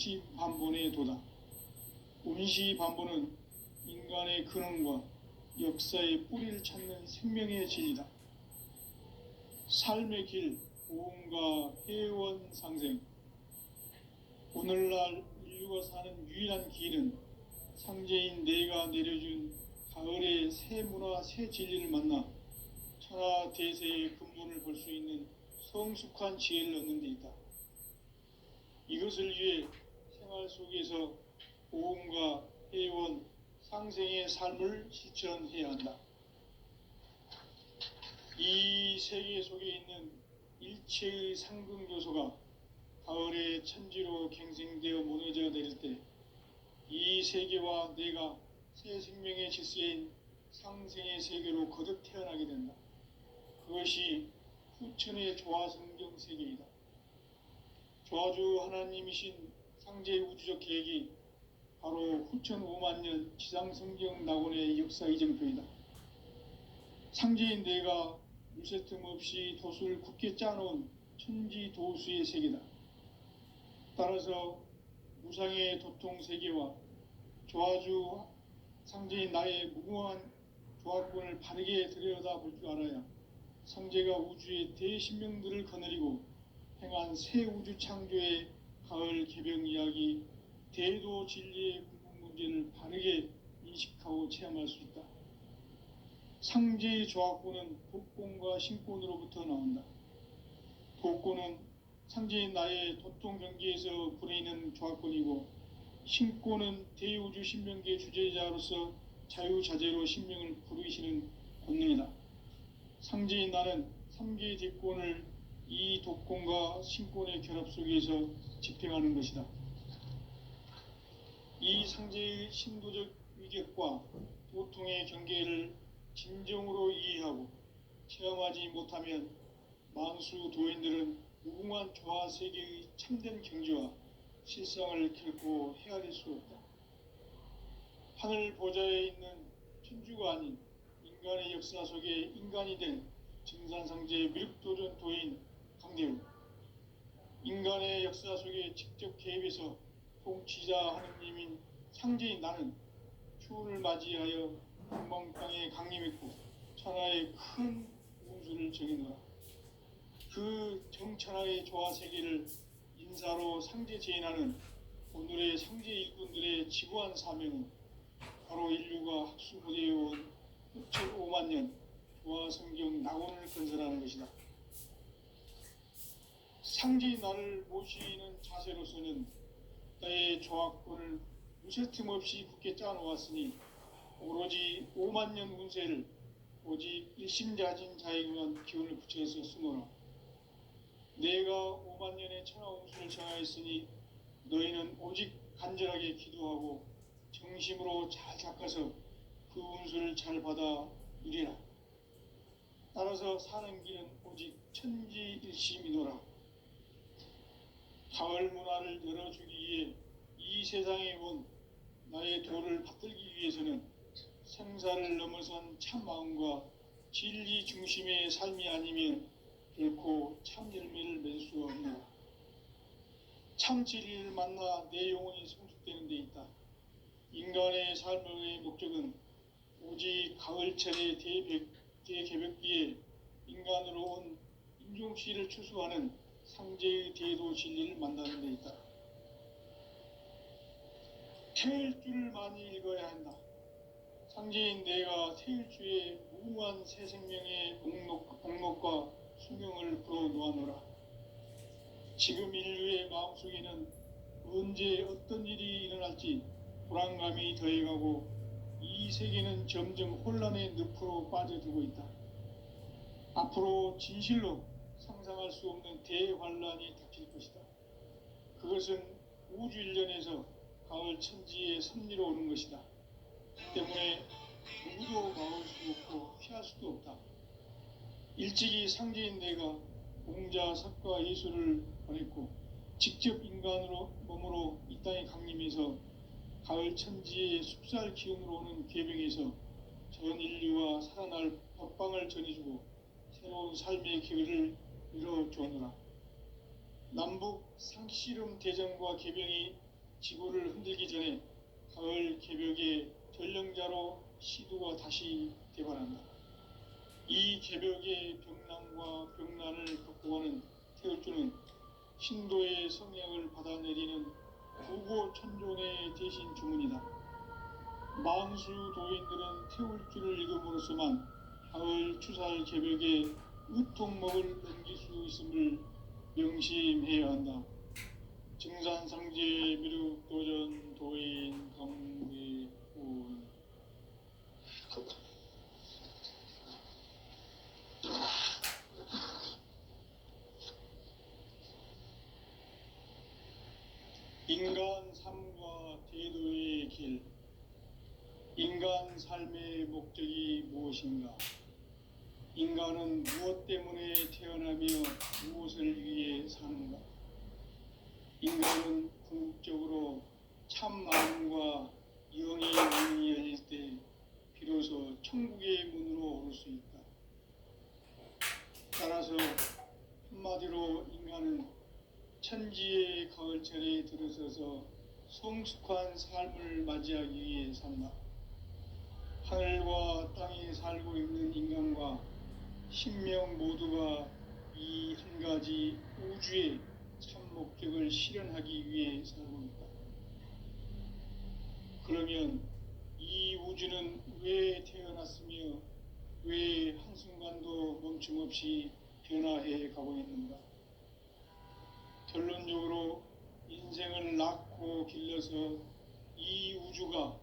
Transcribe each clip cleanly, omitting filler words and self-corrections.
운시반본의 도다. 운시반본은 인간의 근원과 역사의 뿌리를 찾는 생명의 진리다. 삶의 길, 보험과 회원 상생. 오늘날 인류가 사는 유일한 길은 상제인 내가 내려준 가을의 새 문화, 새 진리를 만나 천하 대세의 근본을 볼 수 있는 성숙한 지혜를 얻는 데 있다. 이것을 위해 생활 속에서 보험과 회원, 상생의 삶을 실천해야 한다. 이 세계 속에 있는 일체의 상극 요소가 가을의 천지로 갱생되어 무너져 내릴 때 이 세계와 내가 새 생명의 질서인 상생의 세계로 거듭 태어나게 된다. 그것이 후천의 조화성경 세계이다. 조화주 하나님이신 상제 우주적 계획이 바로 후천 5만 년 지상성경 낙원의 역사 이정표이다. 상제인 내가 물새 틈 없이 도수를 굳게 짜놓은 천지 도수의 세계다. 따라서 무상의 도통 세계와 조화주 상제인 나의 무궁한 조화권을 바르게 들여다볼 줄 알아야 상제가 우주의 대신명들을 거느리고 행한 새 우주 창조의 가을 개병 이야기, 대도 진리의 근본 문제를 바르게 인식하고 체험할 수 있다. 상제의 조화권은 독권과 신권으로부터 나온다. 독권은 상제인 나의 도통 경계에서 부르이는 조화권이고, 신권은 대우주 신명계의 주제자로서 자유자재로 신명을 부르시는 권능이다. 상제인 나는 3개의 대권을 이 독권과 신권의 결합 속에서 집행하는 것이다. 이 상제의 신도적 위격과 도통의 경계를 진정으로 이해하고 체험하지 못하면 만수 도인들은 무궁한 조화 세계의 참된 경지와 실상을 결코 헤아릴 수 없다. 하늘 보좌에 있는 천주가 아닌 인간의 역사 속에 인간이 된 증산상제 미륵도전 도인 강대우, 인간의 역사 속에 직접 개입해서 통치자 하느님인 상제인 나는 추운을 맞이하여 동방 땅에 강림했고 천하의 큰 운수를 정해놓아 그 정천하의 조화 세계를 인사로 상제 제인하는 오늘의 상제 일꾼들의 지구한 사명은 바로 인류가 학수부대해온 후천 5만 년 조화 성경 낙원을 건설하는 것이다. 상제인 나를 모시는 자세로서는 나의 조화권을 무쇠틈 없이 굳게 짜놓았으니 오로지 5만 년 운세를 오직 일심자진 자에게만 기운을 붙여서 쓰노라. 내가 5만 년의 천하 운수를 정하였으니 너희는 오직 간절하게 기도하고 정심으로 잘 닦아서 그 운수를 잘 받아 누리라. 따라서 사는 길은 오직 천지일심이노라. 가을 문화를 열어주기 위해 이 세상에 온 나의 도를 받들기 위해서는 생사를 넘어선 참 마음과 진리 중심의 삶이 아니면 결코 참 열매를 맺을 수 없노라. 참 진리를 만나 내 영혼이 성숙되는 데 있다. 인간의 삶의 목적은 오직 가을철의 대개벽기에 인간으로 온 인종씨를 추수하는 상제의 대도 진리를 만나는 데 있다. 태일주를 많이 읽어야 한다. 상제인 내가 태일주의 무궁한 새 생명의 목록과 수명을 풀어놓아노라. 지금 인류의 마음속에는 언제 어떤 일이 일어날지 불안감이 더해가고 이 세계는 점점 혼란의 늪으로 빠져들고 있다. 앞으로 진실로 상상할 수 없는 대환란이 닥칠 것이다. 그것은 우주 일련에서 가을 천지의 섭리로 오는 것이다. 때문에 누구도 막을 수 없고 피할 수도 없다. 일찍이 상제인 내가 공자, 석가, 예수를 보냈고 직접 인간으로 몸으로 이 땅에 강림해서 가을 천지의 숲살 기운으로 오는 계병에서 전 인류와 살아날 법방을 전해주고 새로운 삶의 기회를 열어주었노라. 남북 상씨름 대전과 계병이 지구를 흔들기 전에 가을 개벽의 전령자로 시두가 다시 되관한다. 이 개벽의 벽난과 벽난을 극복하는 태울주는 신도의 성령을 받아내리는 구고 천존의 대신 주문이다. 만수 도인들은 태울주를 읽음으로써만 가을 추살 개벽의 우통목을 넘길 수 있음을 명심해야 한다. 증산상제 미륵도전 도인 강대원. 인간 삶과 대도의 길. 인간 삶의 목적이 무엇인가? 인간은 무엇 때문에 태어나며 무엇을 위해 사는가? 인간은 궁극적으로 참 마음과 영의 문이 열릴 때 비로소 천국의 문으로 오를 수 있다. 따라서 한마디로 인간은 천지의 가을철에 들어서서 성숙한 삶을 맞이하기 위해 산다. 하늘과 땅에 살고 있는 인간과 신명 모두가 이 한 가지 우주의 참 목적을 실현하기 위해 살고 있다. 그러면 이 우주는 왜 태어났으며 왜 한순간도 멈춤없이 변화해 가고 있는가? 결론적으로 인생을 낳고 길러서 이 우주가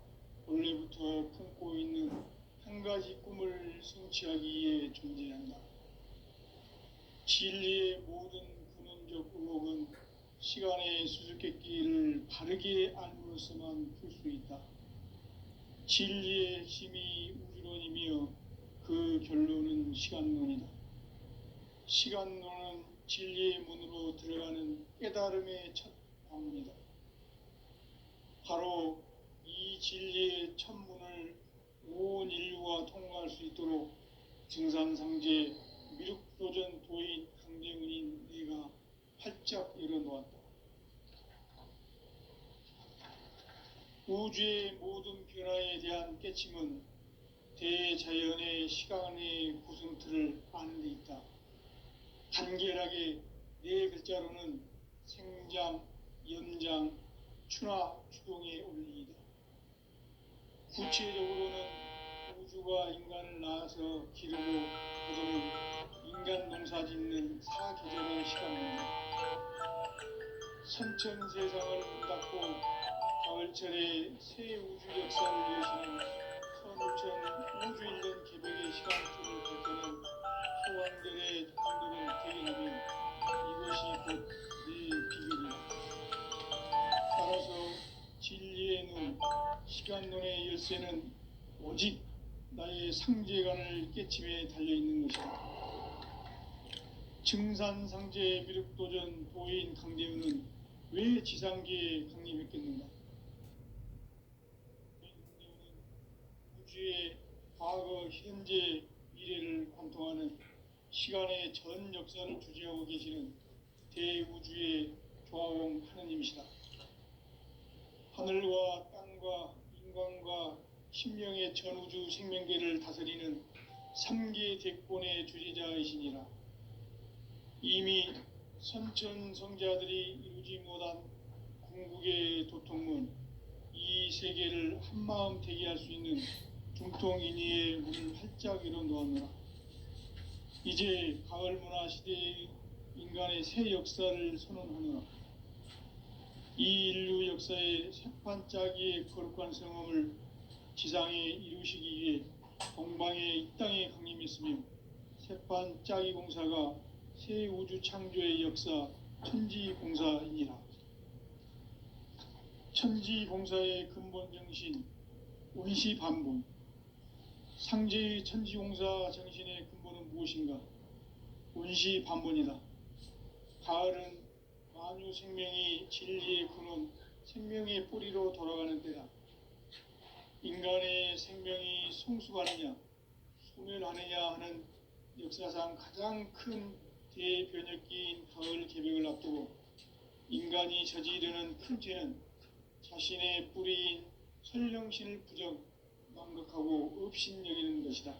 원래부터 품고 있는 한 가지 꿈을 성취하기 위해 존재한다. 진리의 모든 근원적 의혹은 시간의 수수께끼를 바르게 알므로서만 풀 수 있다. 진리의 핵심이 우주론이며 그 결론은 시간론이다. 시간론은 진리의 문으로 들어가는 깨달음의 첫 방문이다. 바로 이 진리의 첫 문을 온 인류가 통과할 수 있도록 증산상제 미륵도전 도인 강대훈인 네가 활짝 열어놓았다. 우주의 모든 변화에 대한 깨침은 대자연의 시간의 구성틀을 아는 데 있다. 간결하게 네 글자로는 생장, 연장, 추나 추동의 원리이다. 구체적으로는 우주가 인간을 낳아서 기르고 거두는 인간 농사 짓는 사계절의 시간입니다. 선천 세상을 닫고 가을철에 새 우주 역사를 여시는 선우천 우주인간 개벽의 시간줄을 볼 때는 소환들의 감독을 대견하며 이것이 곧 내 비결이다. 따라서 진리의 눈, 시간론의 열쇠는 오직 나의 상제관을 깨침에 달려있는 것이다. 증산상제 미륵도전 도인 강대훈은 왜 지상계에 강림했겠는가? 강대훈은 우주의 과거, 현재, 미래를 관통하는 시간의 전 역사를 주재하고 계시는 대우주의 조화원 하느님이시다. 하늘과 땅과 인간과 신명의 전우주 생명계를 다스리는 3계 대권의 주재자이시니라. 이미 선천성자들이 이루지 못한 궁극의 도통문, 이 세계를 한마음 되게 할 수 있는 중통인의의 문을 활짝 열어놓았노라. 이제 가을 문화 시대의 인간의 새 역사를 선언하노라. 이 인류 역사의 새판짜기의 거룩한 성험을 지상에 이루시기 위해 동방의 이 땅에 강림했으며 새판짜기 공사가 새 우주 창조의 역사 천지공사이니라. 천지공사의 근본 정신 원시반본. 상제의 천지공사 정신의 근본은 무엇인가? 원시반본이다. 가을은 만유 생명이 진리의 근원, 생명의 뿌리로 돌아가는 때다. 인간의 생명이 성숙하느냐, 소멸하느냐 하는 역사상 가장 큰 대변혁기인 가을 개벽을 앞두고 인간이 저지르는 큰 죄는 자신의 뿌리인 설령신을 부정 망덕하고 업신여기는 것이다.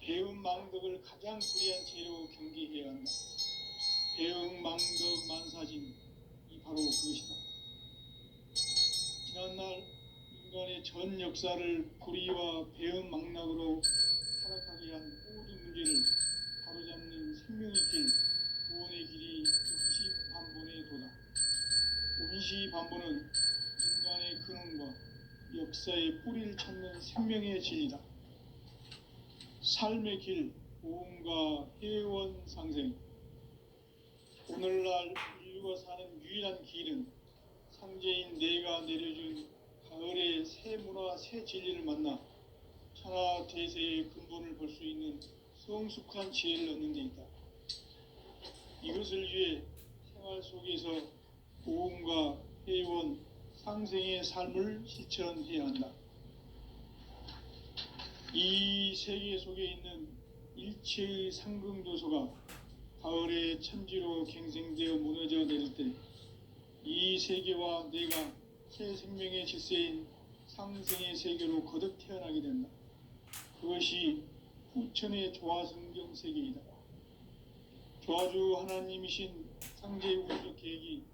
배움 망덕을 가장 불의한 죄로 경계해야 한다. 배움 망덕 만사진 이 바로 그것이다. 지난날 인간의 전 역사를 불의와 배움 망락으로 타락하게 한 모든 문제를 바로잡는 생명의 길, 구원의 길이 운시반본의 도다. 운시반본은 인간의 근원과 역사의 뿌리를 찾는 생명의 진리다. 삶의 길, 보험과 회원 상생. 오늘날 인류가 사는 유일한 길은 상제인 내가 내려준 가을의 새 문화, 새 진리를 만나 천하 대세의 근본을 볼 수 있는 성숙한 지혜를 얻는 데 있다. 이것을 위해 생활 속에서 보험과 회원, 상생의 삶을 실천해야 한다. 이 세계 속에 있는 일체의 상극 요소가 가을의 천지로 갱생되어 무너져 내릴 때 이 세계와 내가 새 생명의 질서인 상생의 세계로 거듭 태어나게 된다. 그것이 후천의 조화성경 세계이다. 조화주 하나님이신 상제 우주적 계획이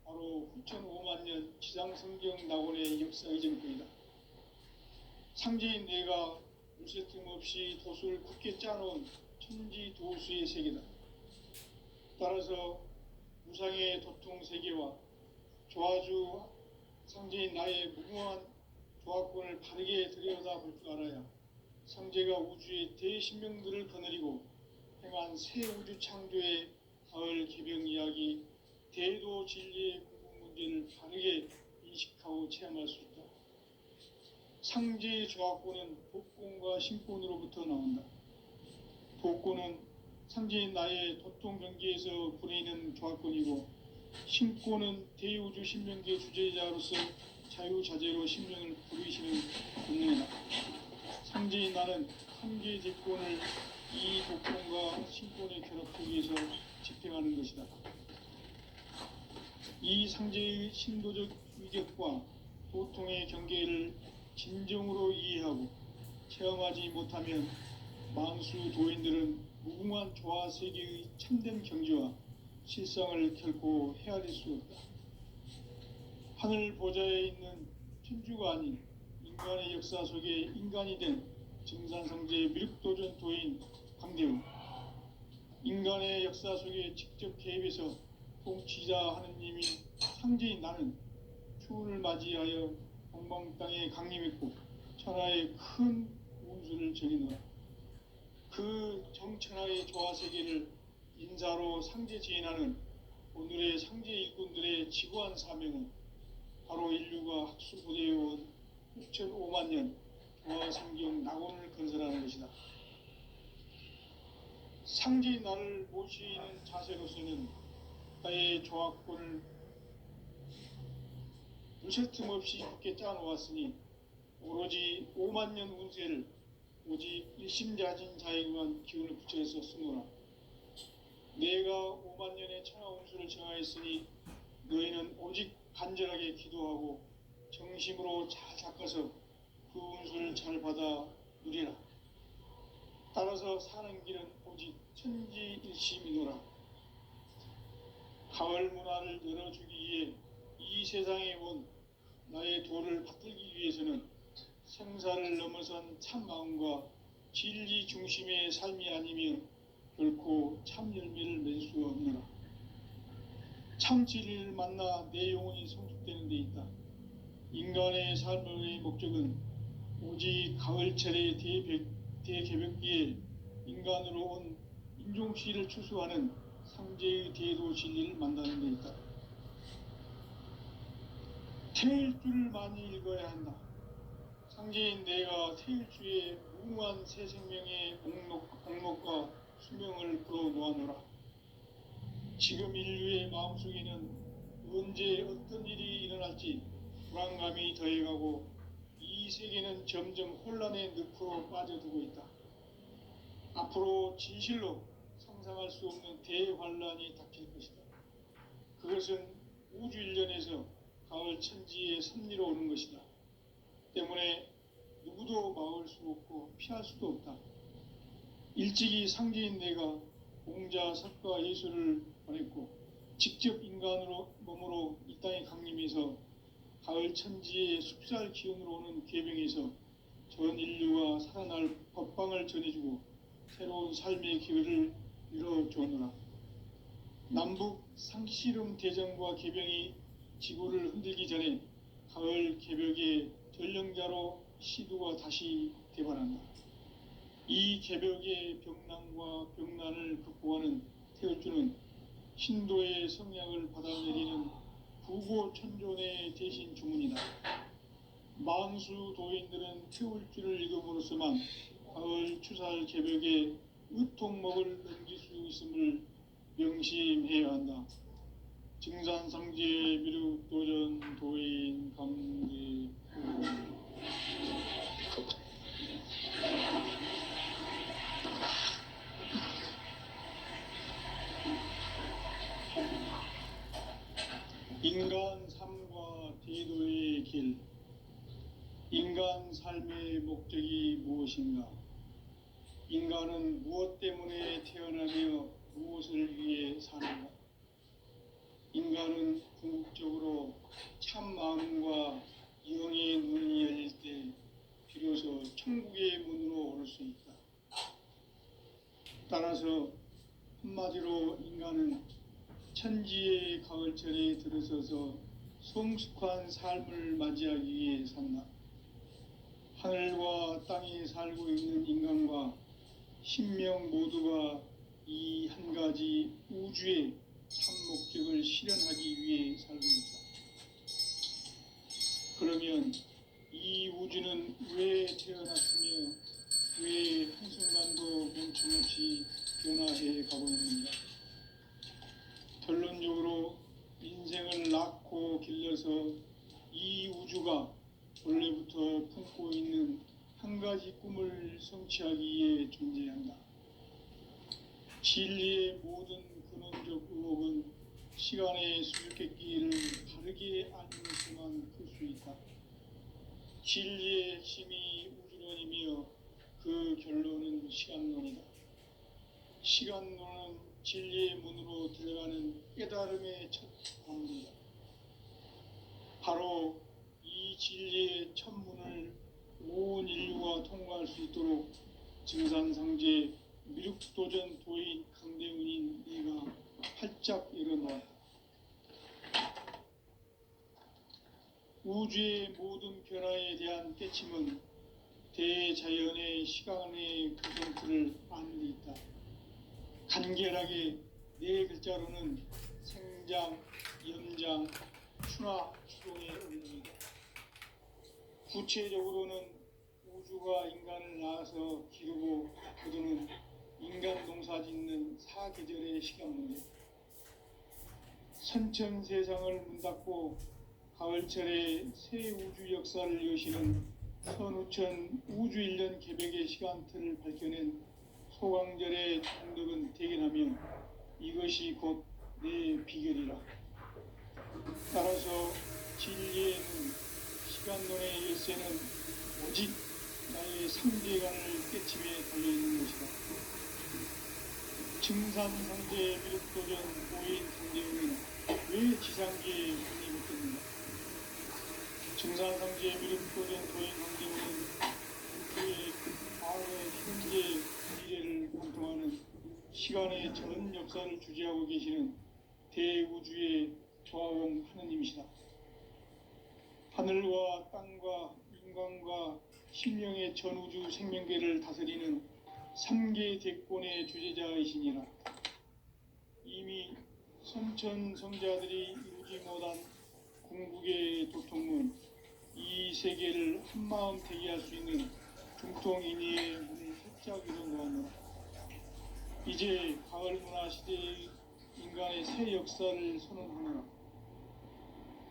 바로 후천 5만 년 지상성경 낙원의 역사의 정권이다. 상제인 내가 물새 틈 없이 도수를 굳게 짜놓은 천지 도수의 세계다. 따라서 무상의 도통 세계와 조화주 상제인 나의 무궁한 조화권을 바르게 들여다볼 줄 알아야 상제가 우주의 대신명들을 거느리고 행한 새 우주 창조의 가을 개병 이야기, 대도 진리의 궁극 문제를 바르게 인식하고 체험할 수 있다. 상제의 조화권은 복권과 신권으로부터 나온다. 복권은 상제인 나의 도통 경계에서 부리는 조화권이고, 신권은 대우주 신명계 주제자로서 자유자재로 신명을 부리시는 본능이다. 상제인 나는 상계 대권을 이 복권과 신권의 결합을 위해서 집행하는 것이다. 이 상제의 신도적 위격과 도통의 경계를 진정으로 이해하고 체험하지 못하면 만수 도인들은 무궁한 조화 세계의 참된 경지와 실상을 결코 헤아릴 수 없다. 하늘 보좌에 있는 천주가 아닌 인간의 역사 속에 인간이 된 증산성제의 미륵도전 도인 강대우, 인간의 역사 속에 직접 개입해서 통치자 하느님이 상제인 나는 추운을 맞이하여 동방 땅에 강림했고 천하의 큰 운수를 정해놓아 그 정천하의 조화 세계를 인사로 상제 지인하는 오늘의 상제 일꾼들의 지구한 사명은 바로 인류가 학수부대해온 6,5만 년 조화 성경 낙원을 건설하는 것이다. 상제인 나를 모시는 자세로서는 나의 조화권을 물새 틈 없이 굳게 짜놓았으니 오로지 5만 년 운세를 오직 일심자진 자에게만 기운을 붙여서 쓰노라. 내가 5만 년의 천하 운수를 정하였으니 너희는 오직 간절하게 기도하고 정심으로 잘 닦아서 그 운수를 잘 받아 누리라. 따라서 사는 길은 오직 천지일심이노라. 가을 문화를 열어주기 위해 이 세상에 온 나의 도를 받들기 위해서는 생사를 넘어선 참 마음과 진리 중심의 삶이 아니면 결코 참 열매를 맺을 수 없노라. 참 진리를 만나 내 영혼이 성숙되는 데 있다. 인간의 삶의 목적은 오직 가을철의 대개벽기에 인간으로 온 인종시를 추수하는 상제의 대도 진리를 만나는 데 있다. 태일주를 많이 읽어야 한다. 상제인 내가 태일주의 무궁한 새 생명의 목록과 수명을 풀어놓아노라. 지금 인류의 마음속에는 언제 어떤 일이 일어날지 불안감이 더해가고 이 세계는 점점 혼란의 늪으로 빠져들고 있다. 앞으로 진실로 상상할 수 없는 대환란이 닥칠 것이다. 그것은 우주 일련에서 가을 천지의 섭리로 오는 것이다. 때문에 누구도 막을 수 없고 피할 수도 없다. 일찍이 상제인 내가 공자, 석가, 예수를 보냈고 직접 인간으로 몸으로 이 땅에 강림해서 가을 천지의 숲살 기운으로 오는 괴병에서 전 인류가 살아날 법방을 전해주고 새로운 삶의 기회를 열어주느라. 남북 상씨름 대전과 개병이 지구를 흔들기 전에 가을 개벽의 전령자로 시두가 다시 개발한다. 이 개벽의 병난과 병난을 극복하는 태울주는 신도의 성약을 받아내리는 부고천존의 대신 주문이다. 만수 도인들은 태울주를 읽음으로써만 가을 추살 개벽의 의통목을 넘길 수 있음을 명심해야 한다. 증산상제 미륵도전 도인 감리 인간 삶과 대도의 길. 인간 삶의 목적이 무엇인가? 인간은 무엇 때문에 태어나며 무엇을 위해 사는가? 인간은 궁극적으로 참 마음과 영의 눈이 열릴 때 비로소 천국의 문으로 오를 수 있다. 따라서 한마디로 인간은 천지의 가을철에 들어서서 성숙한 삶을 맞이하기 위해 산다. 하늘과 땅에 살고 있는 인간과 신명 모두가 이 한 가지 우주의 참 목적을 실현하기 위해 살고 있다. 그러면 이 우주는 왜 태어났으며 왜 한순간도 멈춤없이 변화해 가고 있는가? 결론적으로 인생을 낳고 길러서 이 우주가 원래부터 품고 있는 한 가지 꿈을 성취하기 위해 존재한다. 진리의 모든 근원적 의혹은 시간의 수수께끼를 바르게 알면서만 풀 수 있다. 진리의 핵심이 우주론이며 그 결론은 시간론이다. 시간론은 진리의 문으로 들어가는 깨달음의 첫 관문이다. 바로 이 진리의 첫 문을 온 인류가 통과할 수 있도록 증산상제 미륵도전 도인 강대훈인 네가 활짝 열어놓았다. 우주의 모든 변화에 대한 깨침은 대자연의 시간의 구성틀을 아는 데 있다. 간결하게 네 글자로는 생장, 연장, 추나 추동의 의미이다. 구체적으로는 우주가 인간을 낳아서 기르고 거두는 인간 농사 짓는 사계절의 시간 문제. 선천 세상을 문 닫고 가을철에 새 우주 역사를 여시는 선우천 우주일년 개벽의 시간틀을 밝혀낸 소강절의 정덕은 대견하며 이것이 곧 내 비결이라. 따라서 진리의 눈, 시간론의 열쇠는 오직 나의 삼재간을 깨침에 달려있는 것이다. 증산상제 미륵도전 오인 강대훈은 왜 지상계에 군림했겠는가? 증산상제 미륵도전 도인 강대훈은 그의 과거의 현재 미래를 관통하는 시간의 전 역사를 주재하고 계시는 대우주의 조화원 하느님이시다. 하늘과 땅과 인간과 신령의 전우주 생명계를 다스리는 3계 대권의 주재자이시니라. 이미 선천성자들이 이루지 못한 궁극의 도통문, 이 세계를 한마음 되게 할 수 있는 중통인의의 문을 활짝 열어놓았노라. 이제 가을 문화 시대의 인간의 새 역사를 선언하노라.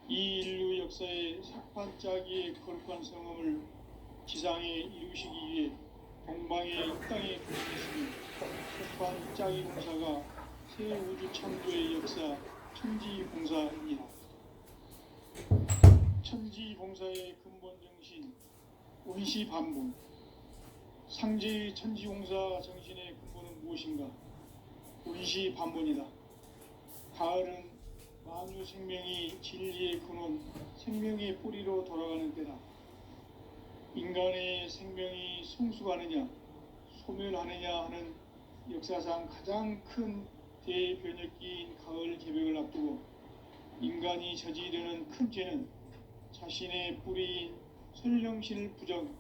이 인류 역사의 삭판짜기의 거룩한 성험을 지상에 이루시기 위해 동방의 이 땅에 보내시는 삭판짜기 공사가 새 우주 창조의 역사 천지공사입니다. 천지봉사의 근본 정신, 원시반본. 상제의 천지봉사 정신의 근본은 무엇인가? 원시반본이다. 가을은 만유 생명이 진리의 근원, 생명의 뿌리로 돌아가는 때다. 인간의 생명이 성숙하느냐, 소멸하느냐 하는 역사상 가장 큰 대변혁기인 가을 개벽을 앞두고 인간이 저지르는 큰 죄는 자신의 뿌리인 설령신을 부정,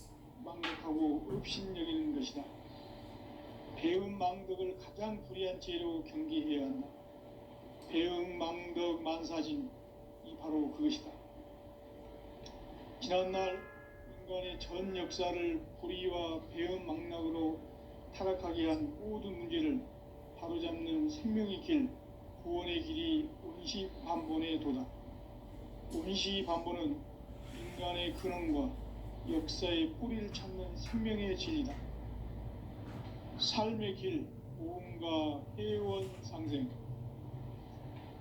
망각하고 업신여기는 것이다. 배은망덕을 가장 불의한 죄로 경계해야 한다. 배은망덕 만사진, 이 바로 그것이다. 지난날 인간의 전 역사를 불의와 배은망락으로 타락하게 한 모든 문제를 바로잡는 생명의 길, 구원의 길이 원시반본의 도다. 원시반본은 인간의 근원과 역사의 뿌리를 찾는 생명의 진리다. 삶의 길, 보험과 해원상생.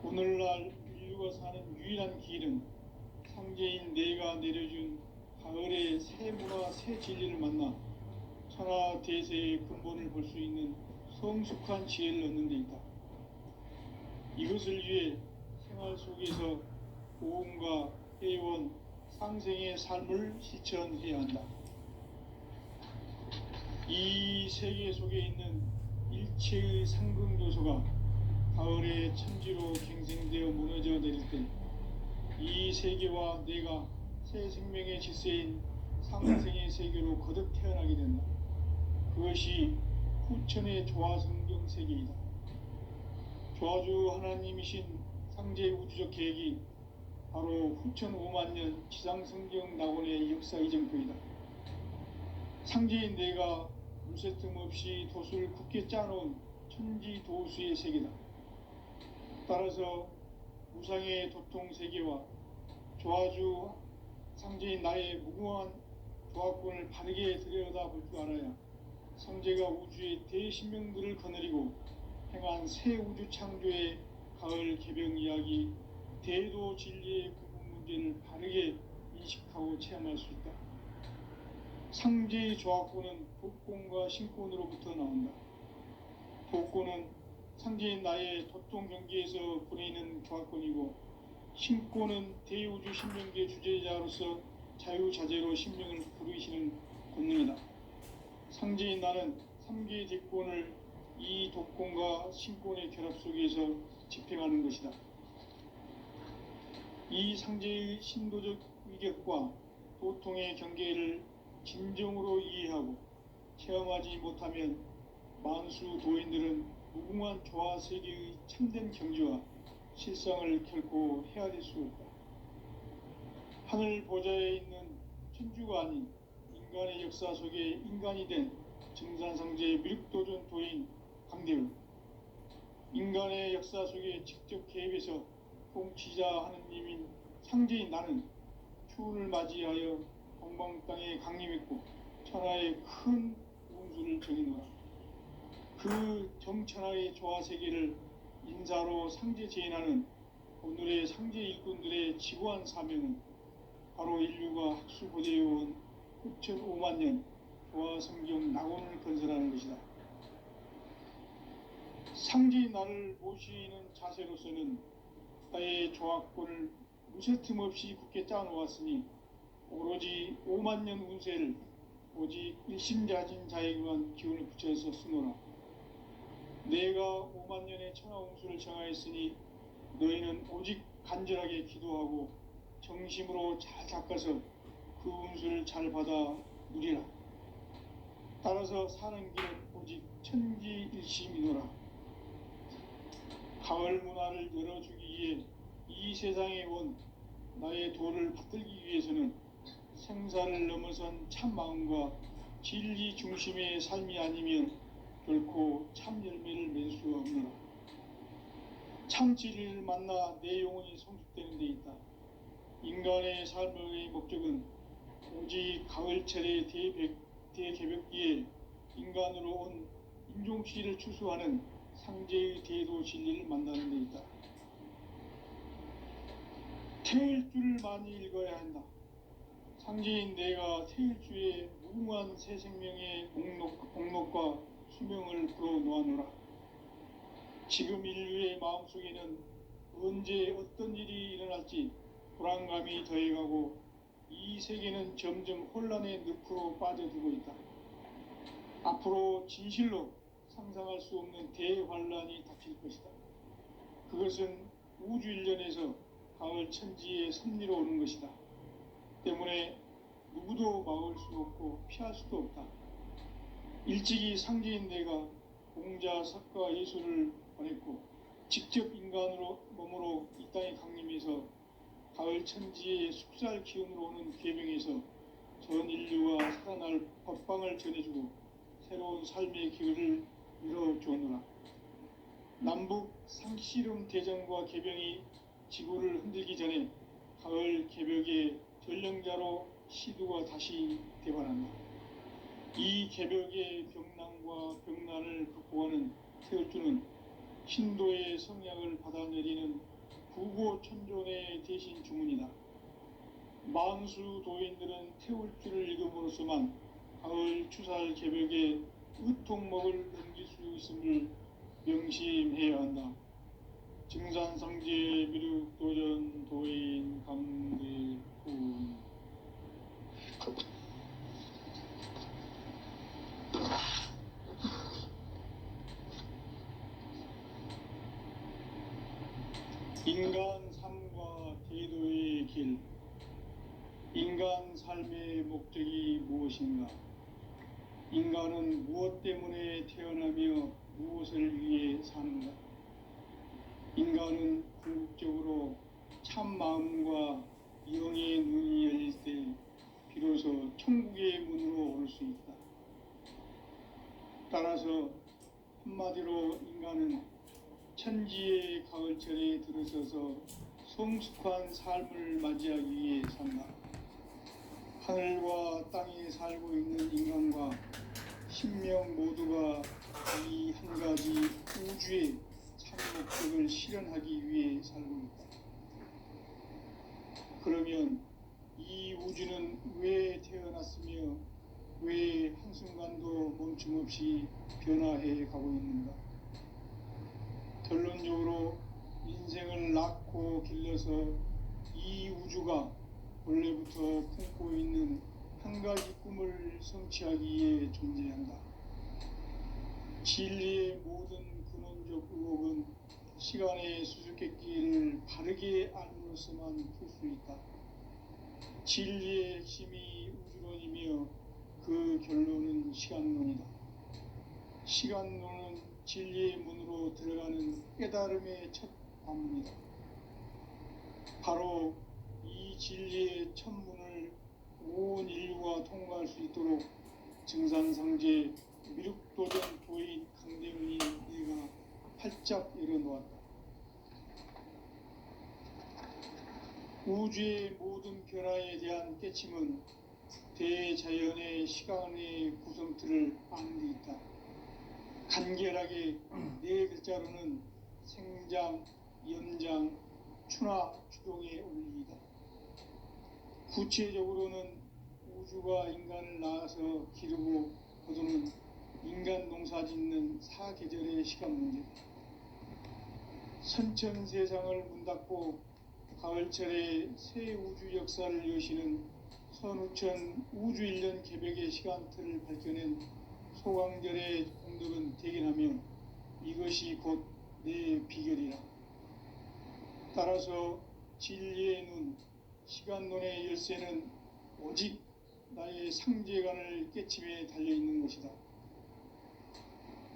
오늘날 인류가 사는 유일한 길은 상제인 내가 내려준 가을의 새 문화, 새 진리를 만나 천하 대세의 근본을 볼 수 있는 성숙한 지혜를 얻는 데 있다. 이것을 위해 생활 속에서 보험과 해원, 상생의 삶을 실천해야 한다. 이 세계 속에 있는 일체의 상극 요소가 가을의 천지로 갱생되어 무너져 내릴 때 이 세계와 내가 새 생명의 질서인 상생의 세계로 거듭 태어나게 된다. 그것이 후천의 조화성경 세계이다. 조화주 하나님이신 상제의 우주적 계획이 바로 후천 5만년 지상성경 낙원의 역사 이정표이다. 상제인 내가 물새틈 없이 도수를 굳게 짜놓은 천지도수의 세계다. 따라서 무상의 도통 세계와 조화주 상제인 나의 무궁한 조화권을 바르게 들여다볼 줄 알아야 상제가 우주의 대신명들을 거느리고 행한 새 우주 창조의 가을 개벽 이야기, 대도 진리의 구분 문제를 바르게 인식하고 체험할 수 있다. 상제의 조화권은 도권과 신권으로부터 나온다. 도권은 상제인 나의 도통 경계에서 보내는 조화권이고, 신권은 대우주 신명계 주제자로서 자유자재로 신명을 부르시는 권능이다. 상제인 나는 3개의 대권을 이 도권과 신권의 결합 속에서 집행하는 것이다. 이 상제의 신도적 위격과 도통의 경계를 진정으로 이해하고 체험하지 못하면 만수 도인들은 무궁한 조화 세계의 참된 경지와 실상을 결코 헤아릴 수 없다. 하늘 보좌에 있는 천주가 아닌 인간의 역사 속에 인간이 된 증산상제의 미륵도전 도인 강대우, 인간의 역사 속에 직접 개입해서 통치자 하느님인 상제인 나는 추운을 맞이하여 동방 땅에 강림했고 천하의 큰 운수를 정해놓아 그 정천하의 조화 세계를 인사로 상제 제인하는 오늘의 상제 일꾼들의 지구한 사명은 바로 인류가 학수고대해온 후천 5만년 조화 성경 낙원을 건설하는 것이다. 상제인 나를 모시는 자세로서는 나의 조화권을 무쇠틈 없이 굳게 짜놓았으니 오로지 5만년 운세를 오직 일심자진 자에게만 기운을 붙여서 쓰노라. 내가 5만년의 천하운수를 정하였으니 너희는 오직 간절하게 기도하고 정심으로 잘 닦아서 그 운수를 잘 받아 누리라. 따라서 사는 길은 오직 천지일심이노라. 가을 문화를 열어주기 위해 이 세상에 온 나의 도를 받들기 위해서는 생사를 넘어선 참 마음과 진리 중심의 삶이 아니면 결코 참 열매를 맺을 수 없노라. 참 진리를 만나 내 영혼이 성숙되는 데 있다. 인간의 삶의 목적은 오직 가을철의 대개벽기에 인간으로 온 인종씨를 추수하는 상제의 대도 진리를 만나는 데 있다. 태일 줄을 많이 읽어야 한다. 상제인 내가 태일주의 무궁한 새 생명의 목록과 수명을 불어놓아노라. 지금 인류의 마음속에는 언제 어떤 일이 일어날지 불안감이 더해가고 이 세계는 점점 혼란의 늪으로 빠져들고 있다. 앞으로 진실로 상상할 수 없는 대환란이 닥칠 것이다. 그것은 우주 일련에서 가을 천지의 섭리로 오는 것이다. 때문에 누구도 막을 수 없고 피할 수도 없다. 일찍이 상제인 내가 공자, 석가, 예수를 보냈고 직접 인간으로 몸으로 이 땅에 강림해서 가을 천지의 숙살 기운으로 오는 계명에서 전 인류와 살아날 법방을 전해주고 새로운 삶의 기회를 열어주었노라. 남북 상씨름 대전과 개병이 지구를 흔들기 전에 가을 개벽의 전령자로 시두가 다시 대발한다. 이 개벽의 병난과 병난을 극복하는 태울주는 신도의 성약을 받아내리는 구고천존의 대신 주문이다. 만수 도인들은 태울주를 읽음으로써만 가을 추살 개벽의 의통목을 넘길 수 있음을 명심해야 한다. 증산상제 미륵도전 도인 강대훈. 인간 삶과 제도의 길. 인간 삶의 목적이 무엇인가? 인간은 무엇 때문에 태어나며 무엇을 위해 사는가? 인간은 궁극적으로 참 마음과 영의 눈이 열릴 때 비로소 천국의 문으로 올 수 있다. 따라서 한마디로 인간은 천지의 가을철에 들어서서 성숙한 삶을 맞이하기 위해 산다. 하늘과 땅에 살고 있는 인간과 신명 모두가 이 한 가지 우주의 참 목적을 실현하기 위해 살고 있다. 그러면 이 우주는 왜 태어났으며 왜 한순간도 멈춤없이 변화해 가고 있는가? 결론적으로 인생을 낳고 길러서 이 우주가 원래부터 품고 있는 한 가지 꿈을 성취하기 위해 존재한다. 진리의 모든 근원적 의혹은 시간의 수수께끼를 바르게 알므로서만 풀 수 있다. 진리의 핵심이 우주론이며 그 결론은 시간론이다. 시간론은 진리의 문으로 들어가는 깨달음의 첫 관문이다. 바로 이 진리의 첫 문을 온 인류가 통과할 수 있도록 증산상제 미륵도전 도인 강대훈이 내가 활짝 열어놓았다. 우주의 모든 변화에 대한 깨침은 대자연의 시간의 구성틀을 아는 데 있다. 간결하게 네 글자로는 생장, 연장, 추나 추동의 원리이다. 구체적으로는 우주가 인간을 낳아서 기르고 거두는 인간 농사 짓는 사계절의 시간 문제다. 선천 세상을 문 닫고 가을철에 새 우주 역사를 여시는 선우천 우주일년 개벽의 시간틀을 밝혀낸 소강절의 공덕은 대견하며 이것이 곧 내 비결이라. 따라서 진리의 눈, 시간론의 열쇠는 오직 나의 상제관을 깨침에 달려있는 것이다.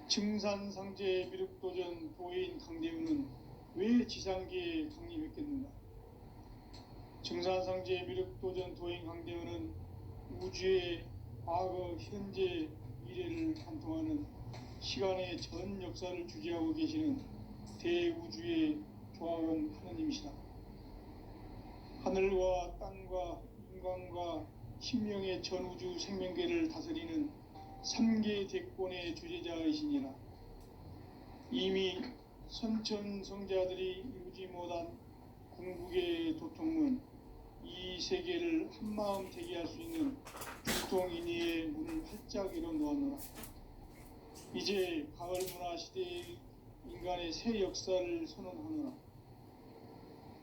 증산상제 미륵도전 도인 강대훈은 왜 지상계에 강림했겠는가? 증산상제 미륵도전 도인 강대훈은 우주의 과거, 현재, 미래를 관통하는 시간의 전 역사를 주재하고 계시는 대우주의 조화원 하느님이시다. 하늘과 땅과 인간과 신명의 전우주 생명계를 다스리는 3계 대권의 주재자이시니라. 이미 선천성자들이 이루지 못한 궁극의 도통문, 이 세계를 한마음 되게 할 수 있는 중통인의의 문을 활짝 열어 놓았노라. 이제 가을 문화 시대의 인간의 새 역사를 선언하노라.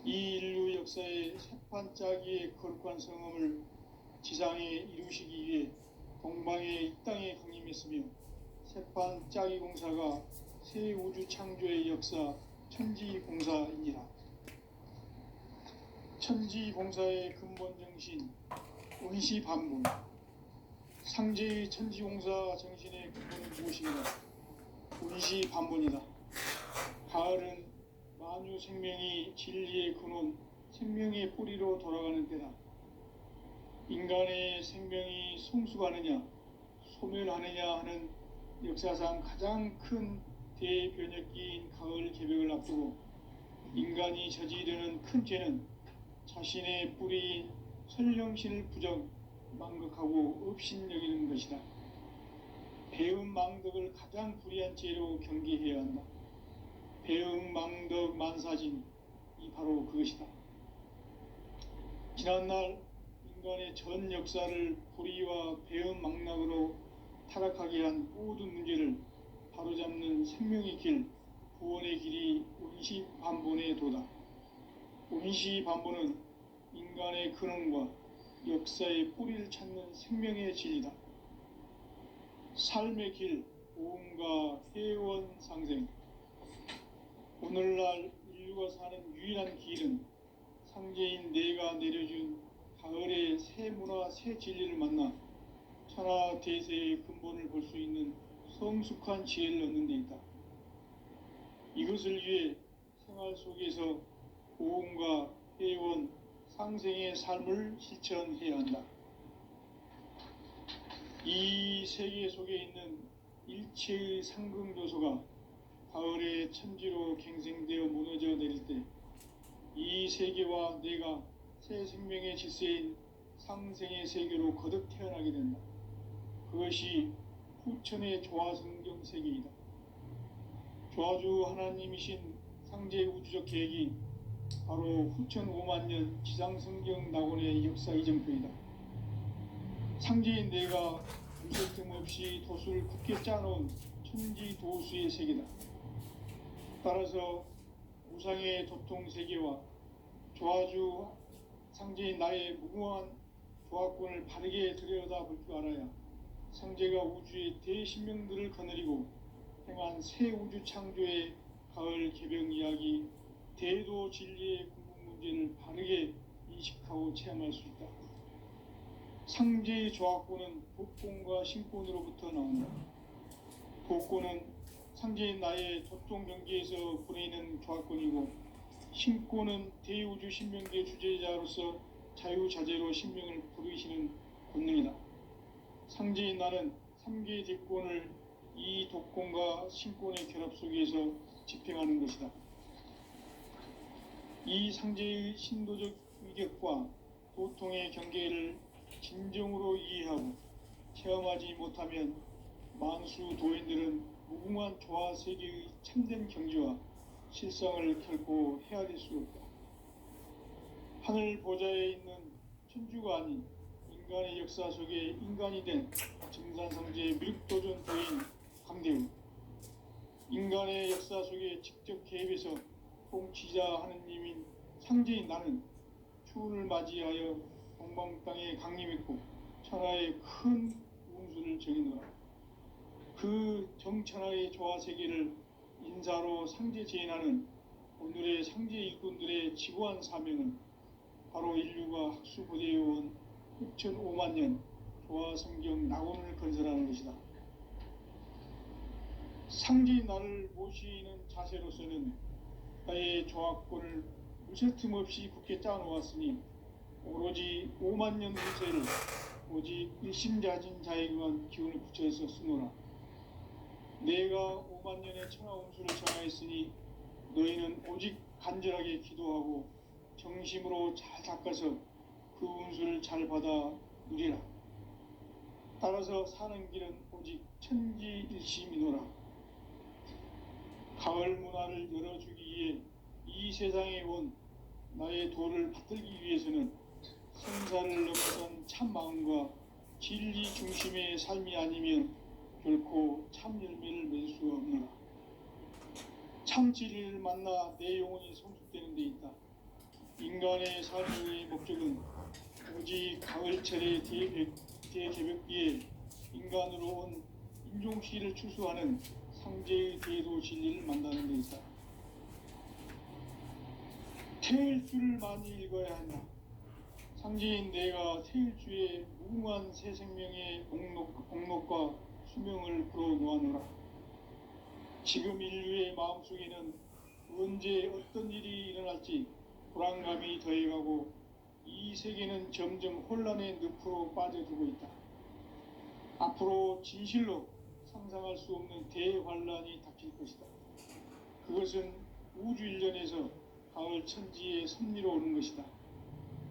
이 인류 역사의 새판짜기의 거룩한 성험을 지상에 이루시기 위해 동방의 이 땅에 강림했으며 새판짜기 공사가 새 우주 창조의 역사 천지봉사이니라. 천지봉사의 근본 정신 원시반본. 상제의 천지봉사 정신의 근본은 무엇인가? 원시반본이다. 가을은 만유 생명이 진리의 근원, 생명의 뿌리로 돌아가는 때다. 인간의 생명이 성숙하느냐, 소멸하느냐 하는 역사상 가장 큰 대변혁기인 가을 개벽을 앞두고 인간이 저지르는 큰 죄는 자신의 뿌리인 설령신을 부정, 망극하고 업신여기는 것이다. 배은망덕을 가장 불의한 죄로 경계해야 한다. 배은망덕 만사진이 바로 그것이다. 지난날 인간의 전 역사를 불의와 배은망락으로 타락하게 한 모든 문제를 바로잡는 생명의 길, 구원의 길이 원시반본의 도다. 원시반본은 인간의 근원과 역사의 뿌리를 찾는 생명의 진리다. 삶의 길, 보험과 회원 상생. 오늘날 인류가 사는 유일한 길은 상제인 내가 내려준 가을의 새 문화, 새 진리를 만나 천하 대세의 근본을 볼 수 있는 성숙한 지혜를 얻는 데 있다. 이것을 위해 생활 속에서 보험과 회원, 상생의 삶을 실천해야 한다. 이 세계 속에 있는 일체의 상극 요소가 가을의 천지로 갱생되어 무너져 내릴 때 이 세계와 내가 새 생명의 질서인 상생의 세계로 거듭 태어나게 된다. 그것이 후천의 조화성경 세계이다. 조화주 하나님이신 상제 우주적 계획이 바로 후천 5만 년 지상성경 낙원의 역사 이정표이다. 상제인 내가 무색 틈 없이 도수를 굳게 짜놓은 천지도수의 세계다. 따라서 우상의 도통 세계와 조화주 상제인 나의 무궁한 조화권을 바르게 들여다볼 줄 알아야 상제가 우주의 대신명들을 거느리고 행한 새 우주 창조의 가을 개벽 이야기, 대도 진리의 궁극 문제를 바르게 인식하고 체험할 수 있다. 상제의 조화권은 복권과 신권으로부터 나온다. 복권은 상제인 나의 도통 경계에서 보내는 조화권이고, 신권은 대우주 신명계 주제자로서 자유자재로 신명을 부르시는 권능이다. 상제인 나는 3개 대권을 이 독권과 신권의 결합 속에서 집행하는 것이다. 이 상제의 신도적 위격과 도통의 경계를 진정으로 이해하고 체험하지 못하면 만수 도인들은 무궁한 조화 세계의 참된 경지와 실상을 결코 헤아릴 수 없다. 하늘 보좌에 있는 천주가 아닌 인간의 역사 속에 인간이 된 증산성제 미륵도전 도인 강대우, 인간의 역사 속에 직접 개입해서 통치자 하느님인 상제인 나는 추운을 맞이하여 동방 땅에 강림했고 천하의 큰 운수를 정의노라. 그 정천하의 조화세계를 인사로 상제 제인하는 오늘의 상제 일꾼들의 지고한 사명은 바로 인류가 학수고대해온 6,5만 년 조화성경 낙원을 건설하는 것이다. 상제인 나를 모시는 자세로서는 나의 조화권을 무쇠틈 없이 굳게 짜놓았으니 오로지 5만 년 운세를 오직 일심자진 자에게만 기운을 붙여서 쓰노라. 내가 5만 년의 천하 운수를 정하였으니 너희는 오직 간절하게 기도하고 정심으로 잘 닦아서 그 운수를 잘 받아 누리라. 따라서 사는 길은 오직 천지일심이노라. 가을 문화를 열어주기 위해 이 세상에 온 나의 도를 받들기 위해서는 세상사를 넘어선 참 마음과 진리 중심의 삶이 아니면 결코 참 열매를 맺을 수 없노라. 참 진리를 만나 내 영혼이 성숙되는 데 있다. 인간의 삶의 목적은 오직 가을철의 대개벽비에 인간으로 온 인종시를 추수하는 상제의 대도 진리를 만나는 데 있다. 태일주를 많이 읽어야 한다. 상제인 내가 태일주의 무궁한 새 생명의 목록과 수명을 풀어놓아노라. 지금 인류의 마음속에는 언제 어떤 일이 일어날지 불안감이 더해가고 이 세계는 점점 혼란의 늪으로 빠져들고 있다. 앞으로 진실로 상상할 수 없는 대환란이 닥칠 것이다. 그것은 우주 일련에서 가을 천지의 섭리로 오는 것이다.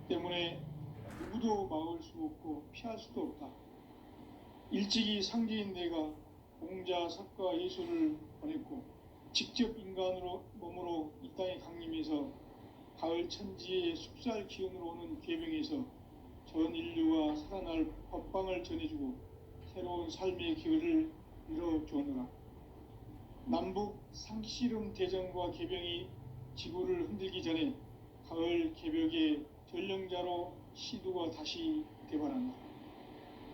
때문에 누구도 막을 수 없고 피할 수도 없다. 일찍이 상제인 내가 공자, 석가, 예수를 보냈고 직접 인간으로 몸으로 이 땅에 강림해서 가을 천지의 숲살 기운으로 오는 계명에서 전 인류가 살아날 법방을 전해주고 새로운 삶의 기회를 열어주었노라. 남북 상씨름 대전과 개병이 지구를 흔들기 전에 가을 개벽의 전령자로 시두가 다시 되발한다.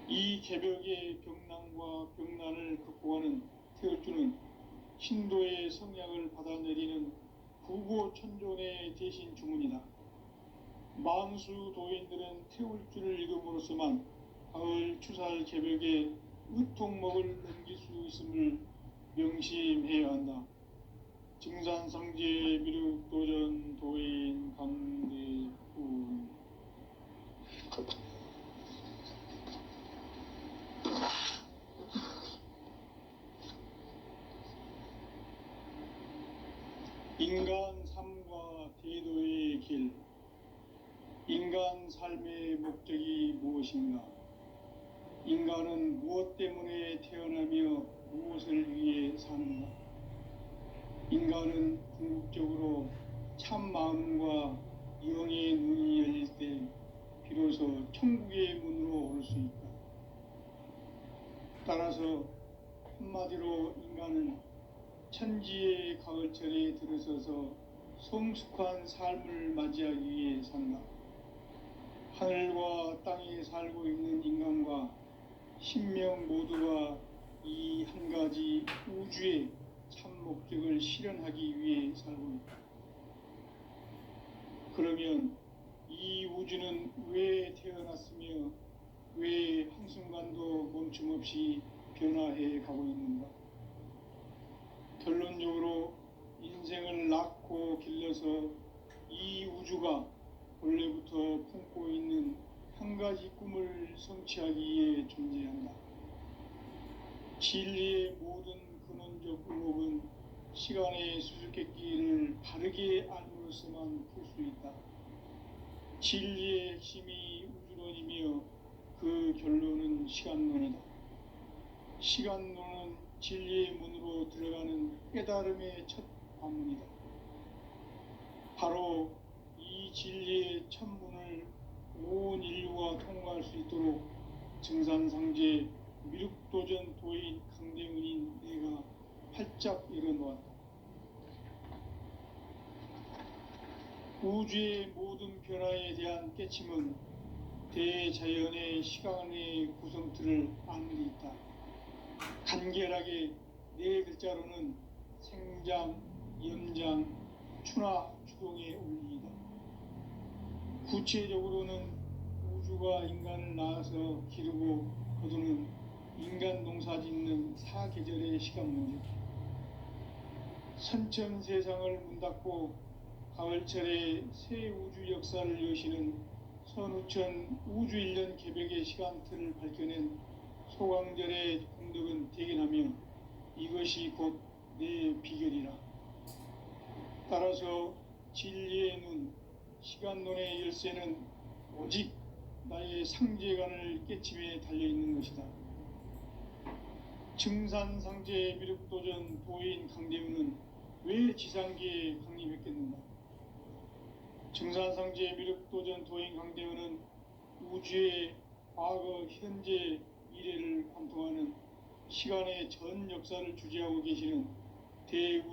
이 개벽의 병난과 병난을 극복하는 태울주는 신도의 성약을 받아내리는 구고천존의 대신 주문이다. 만수 도인들은 태울주를 읽음으로써만 가을 추살 개벽의 의통목을 넘길 수 있음을 명심해야 한다. 증산상제 미륵도전 도인 강대훈. 인간 삶과 대도의 길. 인간 삶의 목적이 무엇인가? 인간은 무엇 때문에 태어나며 무엇을 위해 사는가? 인간은 궁극적으로 참 마음과 영의 눈이 열릴 때 비로소 천국의 문으로 오를 수 있다. 따라서 한마디로 인간은 천지의 가을철에 들어서서 성숙한 삶을 맞이하기 위해 산다. 하늘과 땅에 살고 있는 인간과 신명 모두가 이 한 가지 우주의 참 목적을 실현하기 위해 살고 있다. 그러면 이 우주는 왜 태어났으며 왜 한순간도 멈춤없이 변화해 가고 있는가? 결론적으로 인생을 낳고 길러서 이 우주가 원래부터 품고 있는 한 가지 꿈을 성취하기 위해 존재한다. 진리의 모든 근원적 의목은 시간의 수수께끼를 바르게 알므로서만 풀 수 있다. 진리의 핵심이 우주론이며 그 결론은 시간론이다. 시간론은 진리의 문으로 들어가는 깨달음의 첫 관문이다. 바로 이 진리의 첫 문을 온 인류가 통과할 수 있도록 증산상제 미륵도전 도인 강대훈인 내가 활짝 열어놓았다. 우주의 모든 변화에 대한 깨침은 대자연의 시간의 구성틀을 아는 데 있다. 간결하게 네 글자로는 생장, 연장, 추나 추동의 원리이다. 구체적으로는 우주가 인간을 낳아서 기르고 거두는 인간 농사 짓는 사계절의 시간 문제. 선천 세상을 문 닫고 가을철에 새 우주 역사를 여시는 선우천 우주 일년 개벽의 시간틀을 밝혀낸 소강절의 공덕은 대견하며 이것이 곧 내 비결이라. 따라서 진리의 눈, 시간론의 열쇠는 오직 나의 상제관을 깨침에 달려있는 것이다. 증산상제 미륵도전 도인 강대훈은 왜 지상계에 강림했겠는가? 증산상제 미륵도전 도인 강대훈은 우주의 과거, 현재, 미래를 관통하는 시간의 전 역사를 주재하고 계시는 대우주